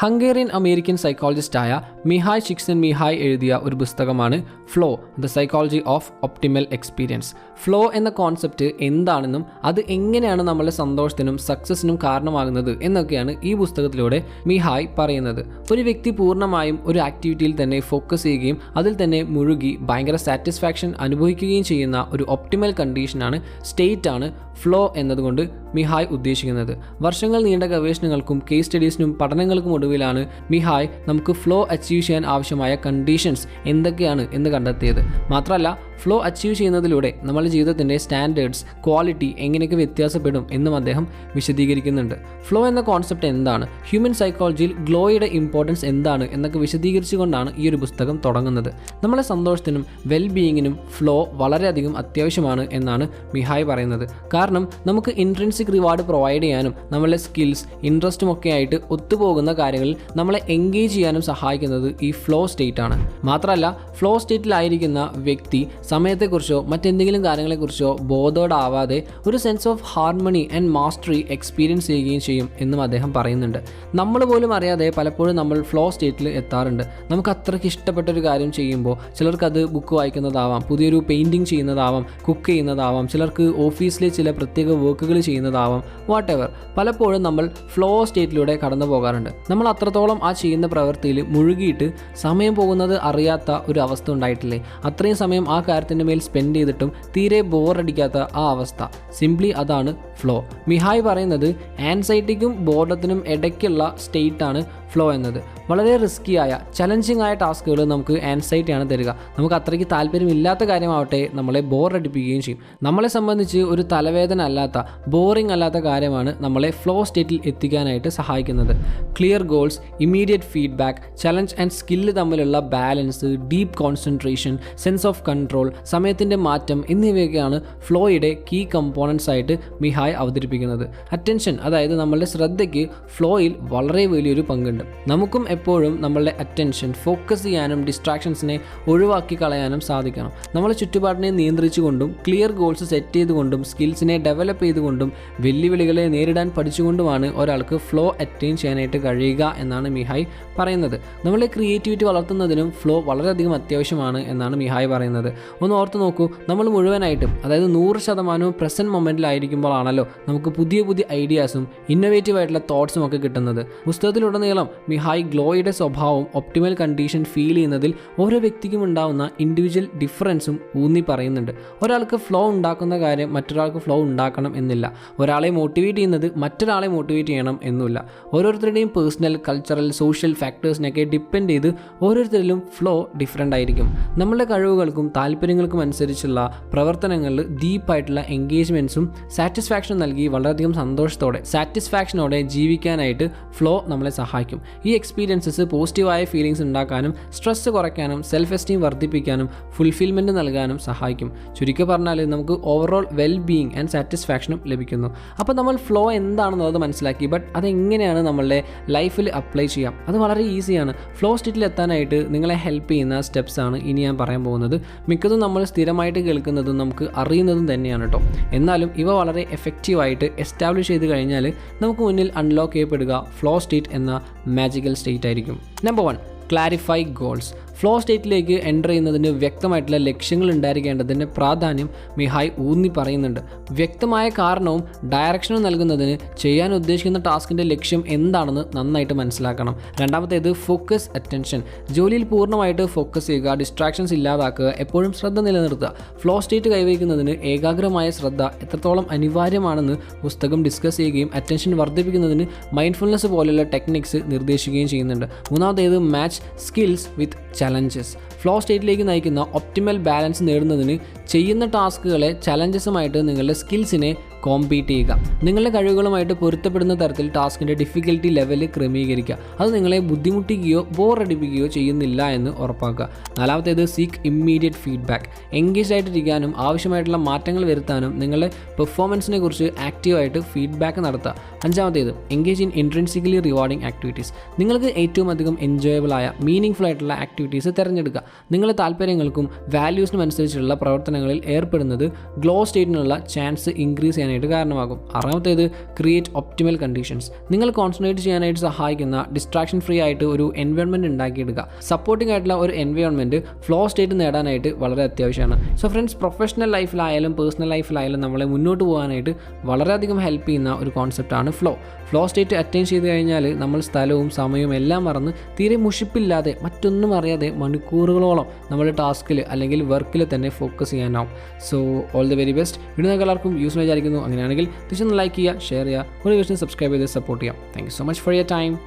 Hungarian American സൈക്കോളജിസ്റ്റായ Mihaly സിക്സിൻമിഹായ് എഴുതിയ ഒരു പുസ്തകമാണ് flow the psychology of optimal experience. Flow എന്ന കോൺസെപ്റ്റ് എന്താണെന്നും അത് എങ്ങനെയാണ് നമ്മളുടെ സന്തോഷത്തിനും സക്സസിനും കാരണമാകുന്നത് എന്നൊക്കെയാണ് ഈ പുസ്തകത്തിലൂടെ മിഹായ് പറയുന്നത്. ഒരു വ്യക്തി പൂർണ്ണമായും ഒരു ആക്ടിവിറ്റിയിൽ തന്നെ ഫോക്കസ് ചെയ്യുകയും അതിൽ തന്നെ മുഴുകി ഭയങ്കര സാറ്റിസ്ഫാക്ഷൻ അനുഭവിക്കുകയും ചെയ്യുന്ന ഒരു ഒപ്റ്റിമൽ കണ്ടീഷനാണ്, സ്റ്റേറ്റാണ് ഫ്ലോ എന്നതുകൊണ്ട് മിഹായ് ഉദ്ദേശിക്കുന്നത്. വർഷങ്ങൾ നീണ്ട ഗവേഷണങ്ങൾക്കും കേസ് സ്റ്റഡീസിനും പഠനങ്ങൾക്കും ഒടുവിലാണ് മിഹായ് നമുക്ക് ഫ്ലോ അച്ചീവ് ചെയ്യാൻ ആവശ്യമായ കണ്ടീഷൻസ് എന്തൊക്കെയാണ് എന്ന് കണ്ടെത്തിയത്. മാത്രമല്ല ഫ്ലോ അച്ചീവ് ചെയ്യുന്നതിലൂടെ നമ്മുടെ ജീവിതത്തിൻ്റെ സ്റ്റാൻഡേർഡ്സ്, ക്വാളിറ്റി എങ്ങനെയൊക്കെ വ്യത്യാസപ്പെടും എന്നും അദ്ദേഹം വിശദീകരിക്കുന്നുണ്ട്. ഫ്ലോ എന്ന കോൺസെപ്റ്റ് എന്താണ്, ഹ്യൂമൻ സൈക്കോളജിയിൽ ഗ്ലോയുടെ ഇമ്പോർട്ടൻസ് എന്താണ് എന്നൊക്കെ വിശദീകരിച്ചുകൊണ്ടാണ് ഈ ഒരു പുസ്തകം തുടങ്ങുന്നത്. നമ്മുടെ സന്തോഷത്തിനും വെൽബീയിങ്ങിനും ഫ്ലോ വളരെയധികം അത്യാവശ്യമാണ് എന്നാണ് മിഹായ് പറയുന്നത്. കാരണം നമുക്ക് ഇൻട്രിൻസിക് റിവാർഡ് പ്രൊവൈഡ് ചെയ്യാനും നമ്മളുടെ സ്കിൽസ്, ഇൻട്രസ്റ്റും ഒക്കെ ആയിട്ട് ഒത്തുപോകുന്ന കാര്യങ്ങളിൽ നമ്മളെ എൻഗേജ് ചെയ്യാനും സഹായിക്കുന്നത് ഈ ഫ്ലോ സ്റ്റേറ്റ് ആണ്. മാത്രമല്ല ഫ്ലോ സ്റ്റേറ്റിലായിരിക്കുന്ന വ്യക്തി സമയത്തെക്കുറിച്ചോ മറ്റെന്തെങ്കിലും കാര്യങ്ങളെക്കുറിച്ചോ ബോധോടാവാതെ ഒരു sense of harmony and mastery experience ചെയ്യുകയും ചെയ്യും എന്നും അദ്ദേഹം പറയുന്നുണ്ട്. നമ്മൾ പോലും അറിയാതെ പലപ്പോഴും നമ്മൾ ഫ്ലോ സ്റ്റേറ്റിൽ എത്താറുണ്ട്. നമുക്ക് അത്രയ്ക്ക് ഇഷ്ടപ്പെട്ട ഒരു കാര്യം ചെയ്യുമ്പോൾ ചിലർക്കത് ബുക്ക് വായിക്കുന്നതാവാം, പുതിയൊരു പെയിൻറ്റിങ് ചെയ്യുന്നതാവാം, കുക്ക് ചെയ്യുന്നതാവാം, ചിലർക്ക് ഓഫീസിലെ ചില പ്രത്യേക വർക്കുകൾ ചെയ്യുന്നതാവാം, വാട്ട് എവർ. പലപ്പോഴും നമ്മൾ ഫ്ലോ സ്റ്റേറ്റിലൂടെ കടന്നു പോകാറുണ്ട്. നമ്മൾ അത്രത്തോളം ആ ചെയ്യുന്ന പ്രവൃത്തിയിൽ മുഴുകിയിട്ട് സമയം പോകുന്നത് അറിയാത്ത ഒരു അവസ്ഥ ഉണ്ടായിട്ടില്ലേ? അത്രയും സമയം ആ കാര്യത്തിൻ്റെ മേൽ സ്പെൻഡ് ചെയ്തിട്ടും തീരെ ബോറടിക്കാത്ത ആ അവസ്ഥ, സിംപ്ലി അതാണ് ഫ്ലോ. മിഹായ് പറയുന്നത് ആൻസൈറ്റിക്കും ബോർഡത്തിനും ഇടയ്ക്കുള്ള സ്റ്റേറ്റാണ് ഫ്ലോ എന്നത്. വളരെ റിസ്ക്കിയായ ചലഞ്ചിങ് ആയ ടാസ്കുകൾ നമുക്ക് ആൻസൈറ്റിയാണ് തരിക. നമുക്ക് അത്രയ്ക്ക് താല്പര്യമില്ലാത്ത കാര്യമാവട്ടെ നമ്മളെ ബോറടിപ്പിക്കുകയും ചെയ്യും. നമ്മളെ സംബന്ധിച്ച് ഒരു തലവേദന അല്ലാത്ത, ബോറിംഗ് അല്ലാത്ത കാര്യമാണ് നമ്മളെ ഫ്ലോ സ്റ്റേറ്റിൽ എത്തിക്കാനായിട്ട് സഹായിക്കുന്നത്. Clear goals, immediate feedback, challenge and skill തമ്മിലുള്ള balance, deep concentration, sense of control, സമയത്തിൻ്റെ മാറ്റം എന്നിവയൊക്കെയാണ് ഫ്ലോയുടെ കീ കമ്പോണൻസ് ആയിട്ട് മിഹായ് അവതരിപ്പിക്കുന്നത്. അറ്റൻഷൻ, അതായത് നമ്മളുടെ ശ്രദ്ധയ്ക്ക് ഫ്ലോയിൽ വളരെ വലിയൊരു പങ്കുണ്ട്. നമുക്കും എപ്പോഴും നമ്മളുടെ അറ്റൻഷൻ ഫോക്കസ് ചെയ്യാനും ഡിസ്ട്രാക്ഷൻസിനെ ഒഴിവാക്കി കളയാനും സാധിക്കണം. നമ്മളെ ചുറ്റുപാടിനെ നിയന്ത്രിച്ചുകൊണ്ടും ക്ലിയർ ഗോൾസ് സെറ്റ് ചെയ്തുകൊണ്ടും സ്കിൽസിനെ ഡെവലപ്പ് ചെയ്തുകൊണ്ടും വെല്ലുവിളികളെ നേരിടാൻ പഠിച്ചുകൊണ്ടുമാണ് ഒരാൾക്ക് ഫ്ലോ അറ്റൈൻ ചെയ്യാനായിട്ട് കഴിയുക എന്നാണ് മിഹായ് പറയുന്നത്. നമ്മളെ ക്രിയേറ്റിവിറ്റി വളർത്തുന്നതിനും ഫ്ലോ വളരെയധികം അത്യാവശ്യമാണ് എന്നാണ് മിഹായ് പറയുന്നത്. ഒന്ന് ഓർത്ത് നോക്കൂ, നമ്മൾ മുഴുവനായിട്ടും, അതായത് 100% പ്രസൻറ്റ് മൊമെൻറ്റിലായിരിക്കുമ്പോഴാണല്ലോ നമുക്ക് പുതിയ പുതിയ ഐഡിയാസും ഇന്നോവേറ്റീവ് ആയിട്ടുള്ള തോട്ട്സും ഒക്കെ കിട്ടുന്നത്. പുസ്തകത്തിലുടനീളം മിഹായ് ഗ്ലോയുടെ സ്വഭാവം, ഒപ്റ്റിമൽ കണ്ടീഷൻ ഫീൽ ചെയ്യുന്നതിൽ ഓരോ വ്യക്തിക്കും ഉണ്ടാകുന്ന ഇൻഡിവിജ്വൽ ഡിഫറൻസും ഊന്നി പറയുന്നുണ്ട്. ഒരാൾക്ക് ഫ്ലോ ഉണ്ടാക്കുന്ന കാര്യം മറ്റൊരാൾക്ക് ഫ്ലോ ഉണ്ടാക്കണം എന്നില്ല. ഒരാളെ മോട്ടിവേറ്റ് ചെയ്യുന്നത് മറ്റൊരാളെ മോട്ടിവേറ്റ് ചെയ്യണം എന്നുമില്ല. ഓരോരുത്തരുടെയും പേഴ്സണൽ, കൾച്ചറൽ, സോഷ്യൽ ഫാക്ടേഴ്സിനൊക്കെ ഡിപ്പെൻഡ് ചെയ്ത് ഓരോരുത്തരിലും ഫ്ലോ ഡിഫറൻ്റ് ആയിരിക്കും. നമ്മളുടെ കഴിവുകൾക്കും താല്പര്യങ്ങൾക്കും അനുസരിച്ചുള്ള പ്രവർത്തനങ്ങളിൽ ഡീപ്പായിട്ടുള്ള എൻഗേജ്മെൻറ്റ്സും സാറ്റിസ്ഫാക്ഷൻ നൽകി വളരെയധികം സന്തോഷത്തോടെ, സാറ്റിസ്ഫാക്ഷനോടെ ജീവിക്കാനായിട്ട് ഫ്ലോ നമ്മളെ സഹായിക്കും. ഈ എക്സ്പീരിയൻസസ് പോസിറ്റീവായ ഫീലിങ്സ് ഉണ്ടാക്കാനും സ്ട്രെസ് കുറയ്ക്കാനും സെൽഫ് എസ്റ്റീം വർദ്ധിപ്പിക്കാനും ഫുൾഫിൽമെൻറ്റ് നൽകാനും സഹായിക്കും. ചുരുക്കി പറഞ്ഞാൽ നമുക്ക് ഓവറോൾ വെൽ ബീയിങ് ആൻഡ് സാറ്റിസ്ഫാക്ഷനും ലഭിക്കുന്നു. അപ്പോൾ നമ്മൾ ഫ്ലോ എന്താണെന്നുള്ളത് മനസ്സിലാക്കി. ബട്ട് അതെങ്ങനെയാണ് നമ്മളുടെ ലൈഫിൽ അപ്ലൈ ചെയ്യാം? അത് വളരെ ഈസിയാണ്. ഫ്ലോ സ്റ്റേറ്റിൽ എത്താനായിട്ട് നിങ്ങളെ ഹെൽപ്പ് ചെയ്യുന്ന സ്റ്റെപ്സാണ് ഇനി ഞാൻ പറയാൻ പോകുന്നത്. മിക്കതും നമ്മൾ സ്ഥിരമായിട്ട് കേൾക്കുന്നതും നമുക്ക് അറിയുന്നതും തന്നെയാണ് കേട്ടോ. എന്നാലും ഇവ വളരെ എഫക്റ്റീവായിട്ട് എസ്റ്റാബ്ലിഷ് ചെയ്ത് കഴിഞ്ഞാൽ നമുക്ക് മുന്നിൽ അൺലോക്ക് ചെയ്യപ്പെടുക ഫ്ലോ സ്റ്റേറ്റ് എന്ന മാജിക്കൽ സ്റ്റേറ്റ് ആയിരിക്കും. Number 1, clarify goals. ഫ്ലോ സ്റ്റേറ്റിലേക്ക് എൻ്റർ ചെയ്യുന്നതിന് വ്യക്തമായിട്ടുള്ള ലക്ഷ്യങ്ങൾ ഉണ്ടായിരിക്കേണ്ടതിൻ്റെ പ്രാധാന്യം മിഹായ് ഊന്നി പറയുന്നുണ്ട്. വ്യക്തമായ കാരണവും ഡയറക്ഷനും നൽകുന്നതിന് ചെയ്യാൻ ഉദ്ദേശിക്കുന്ന ടാസ്കിൻ്റെ ലക്ഷ്യം എന്താണെന്ന് നന്നായിട്ട് മനസ്സിലാക്കണം. രണ്ടാമത്തേത് ഫോക്കസ് അറ്റൻഷൻ. ജോലിയിൽ പൂർണ്ണമായിട്ട് ഫോക്കസ് ചെയ്യുക, ഡിസ്ട്രാക്ഷൻസ് ഇല്ലാതാക്കുക, എപ്പോഴും ശ്രദ്ധ നിലനിർത്തുക. ഫ്ലോ സ്റ്റേറ്റ് കൈവരിക്കുന്നതിന് ഏകാഗ്രമായ ശ്രദ്ധ എത്രത്തോളം അനിവാര്യമാണെന്ന് പുസ്തകം ഡിസ്കസ് ചെയ്യുകയും അറ്റൻഷൻ വർദ്ധിപ്പിക്കുന്നതിന് മൈൻഡ്ഫുൾനെസ് പോലെയുള്ള ടെക്നിക്സ് നിർദ്ദേശിക്കുകയും ചെയ്യുന്നുണ്ട്. മൂന്നാമത്തേത് മാച്ച് സ്കിൽസ് വിത്ത് ചലഞ്ചസ്. ഫ്ലോ സ്റ്റേറ്റിലേക്ക് നയിക്കുന്ന ഒപ്റ്റിമൽ ബാലൻസ് നേടുന്നതിന് ചെയ്യുന്ന ടാസ്കുകളെ ചലഞ്ചസുമായിട്ട് നിങ്ങളുടെ സ്കിൽസിനെ കോമ്പീറ്റ് ചെയ്യുക. നിങ്ങളുടെ കഴിവുകളുമായിട്ട് പൊരുത്തപ്പെടുന്ന തരത്തിൽ ടാസ്കിൻ്റെ ഡിഫിക്കൽട്ടി ലെവൽ ക്രമീകരിക്കുക. അത് നിങ്ങളെ ബുദ്ധിമുട്ടിക്കുകയോ ബോറടിപ്പിക്കുകയോ ചെയ്യുന്നില്ല എന്ന് ഉറപ്പാക്കുക. നാലാമത്തേത് സീക്ക് ഇമ്മീഡിയറ്റ് ഫീഡ്ബാക്ക്. എൻഗേജ് ആയിട്ടിരിക്കാനും ആവശ്യമായിട്ടുള്ള മാറ്റങ്ങൾ വരുത്താനും നിങ്ങളുടെ പെർഫോമൻസിനെ കുറിച്ച് ആക്റ്റീവായിട്ട് ഫീഡ്ബാക്ക് നടത്തുക. അഞ്ചാമത്തേത് engage in intrinsically rewarding activities. നിങ്ങൾക്ക് ഏറ്റവും അധികം എൻജോയബിൾ ആയ മീനിങ് ഫുൾ ആയിട്ടുള്ള ആക്ടിവിറ്റീസ് തിരഞ്ഞെടുക്കുക. നിങ്ങളുടെ താല്പര്യങ്ങൾക്കും വാല്യൂസിനും അനുസരിച്ചുള്ള പ്രവർത്തനങ്ങളിൽ ഏർപ്പെടുന്നത് ഗ്ലോ സ്റ്റേറ്റിനുള്ള ചാൻസ് ഇൻക്രീസ് ചെയ്യാൻ ചെയ്യാനായിട്ട് കാരണമാകും. ആറാമത്തേത് ക്രിയേറ്റ് ഒപ്റ്റിമൽ കണ്ടീഷൻസ്. നിങ്ങൾ കോൺസെൻട്രേറ്റ് ചെയ്യാനായിട്ട് സഹായിക്കുന്ന ഡിസ്ട്രാക്ഷൻ ഫ്രീ ആയിട്ട് ഒരു എൻവയോൺമെൻറ്റ് ഉണ്ടാക്കിയെടുക്കുക. സപ്പോർട്ടിംഗ് ആയിട്ടുള്ള ഒരു എൻവയോൺമെൻറ്റ് ഫ്ലോ സ്റ്റേറ്റ് നേടാനായിട്ട് വളരെ അത്യാവശ്യമാണ്. സോ ഫ്രണ്ട്സ്, പ്രൊഫഷണൽ ലൈഫിലായാലും പേഴ്സണൽ ലൈഫിലായാലും നമ്മളെ മുന്നോട്ട് പോകാനായിട്ട് വളരെയധികം ഹെൽപ്പ് ചെയ്യുന്ന ഒരു കോൺസെപ്റ്റാണ് ഫ്ലോ സ്റ്റേറ്റ് അറ്റൈൻ ചെയ്ത് കഴിഞ്ഞാൽ നമ്മൾ സ്ഥലവും സമയവും എല്ലാം മറന്ന് തീരെ മുഷിപ്പില്ലാതെ മറ്റൊന്നും അറിയാതെ മണിക്കൂറുകളോളം നമ്മുടെ ടാസ്കിൽ അല്ലെങ്കിൽ വർക്കിൽ തന്നെ ഫോക്കസ് ചെയ്യാനാവും. So all the very best. Video നിങ്ങൾക്ക് എല്ലാവർക്കും യൂസ് വിചാരിക്കുന്നു. അങ്ങനെയാണെങ്കിൽ തീർച്ചയായും ലൈക്ക് ചെയ്യുക, ഷെയർ ചെയ്യുക, ഒരു വീഡിയോ സബ്സ്ക്രൈബ് ചെയ്ത് സപ്പോർട്ട് ചെയ്യാം. Thank you so much for your time.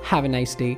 Have A nice day.